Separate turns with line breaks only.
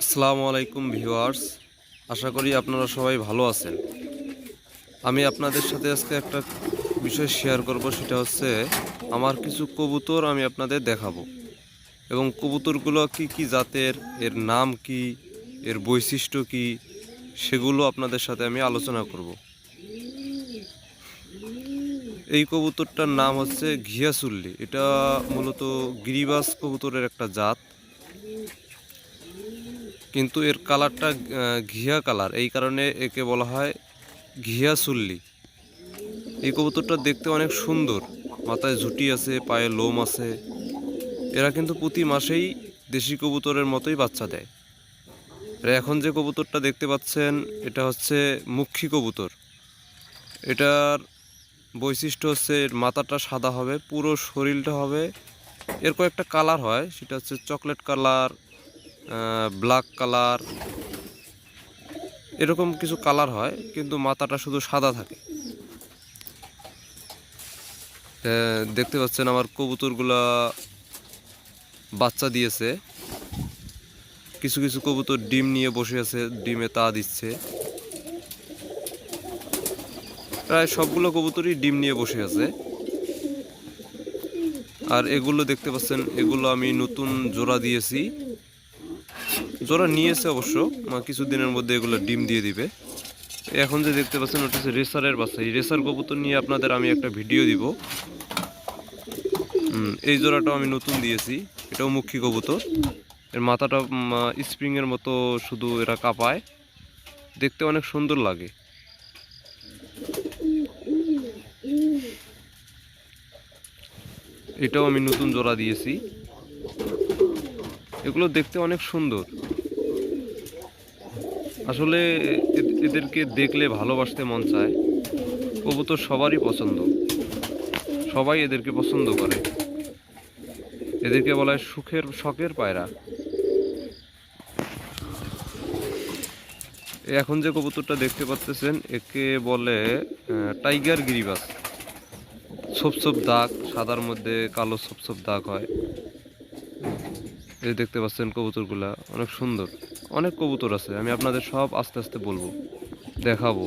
আসসালামু আলাইকুম ভিউয়ার্স, আশা করি আপনারা সবাই ভালো আছেন। আমি আপনাদের সাথে আজকে একটা বিষয় শেয়ার করব, সেটা হচ্ছে আমার কিছু কবুতর আমি আপনাদের দেখাবো এবং কবুতরগুলো কি কি জাতের, এর নাম কি, এর বৈশিষ্ট্য কি, সেগুলো আপনাদের সাথে আমি আলোচনা করব। এই কবুতরটার নাম হচ্ছে ঘিয়াচুল্লি। এটা মূলত গিরিবাজ কবুতরের একটা জাত, কিন্তু এর কালারটা ঘিয়া কালার, এই কারণে একে বলা হয় ঘিয়াচুল্লি। এই কবুতরটা দেখতে অনেক সুন্দর, মাথায় ঝুঁটি আছে, পায়ে লোম আছে। এরা কিন্তু প্রতি মাসেই দেশি কবুতরের মতোই বাচ্চা দেয়। আর এখন যে কবুতরটা দেখতে পাচ্ছেন, এটা হচ্ছে মুখী কবুতর। এটার বৈশিষ্ট্য হচ্ছে এর মাথাটা সাদা হবে, পুরো শরীরটা হবে, এর কয়েকটা কালার হয়, সেটা হচ্ছে চকলেট কালার, ব্ল্যাক কালার, এরকম কিছু কালার হয়, কিন্তু মাথাটা শুধু সাদা থাকে। দেখতে পাচ্ছেন আমার কবুতরগুলা বাচ্চা দিয়েছে। কিছু কিছু কবুতর ডিম নিয়ে বসে আছে, ডিমে তা দিচ্ছে। প্রায় সবগুলো কবুতরই ডিম নিয়ে বসে আছে। আর এগুলো দেখতে পাচ্ছেন, এগুলো আমি নতুন জোড়া দিয়েছি। জোড়া নিয়েছে অবশ্য, কিছুদিনের মধ্যে এগুলো ডিম দিয়ে দিবে। এখন যে দেখতে পাচ্ছেন, ওটা হচ্ছে রেসারের বাচ্চা। এই রেসার কবুতর নিয়ে আপনাদের আমি একটা ভিডিও দিব। এই জোড়াটাও আমি নতুন দিয়েছি, এটাও মুখী কবুতর। এর মাথাটা স্প্রিংয়ের মতো, শুধু এরা কাঁপায়, দেখতে অনেক সুন্দর লাগে। এটাও আমি নতুন জোড়া দিয়েছি। এগুলো দেখতে অনেক সুন্দর। আসলে এদেরকে দেখলে ভালোবাসতে মন চায়। কবুতর সবারই পছন্দ, সবাই এদেরকে পছন্দ করে। এদেরকে বলা হয় শখের পায়রা। এখন যে কবুতরটা দেখতে পাচ্ছেন, একে বলে টাইগার গিরিবাজ। ছোপ ছোপ দাগ, সাদার মধ্যে কালো ছোপ ছোপ দাগ হয়। এই দেখতে পাচ্ছেন কবুতরগুলা অনেক সুন্দর। অনেক কবুতর আছে, আমি আপনাদের সব আস্তে আস্তে বলবো, দেখাবো।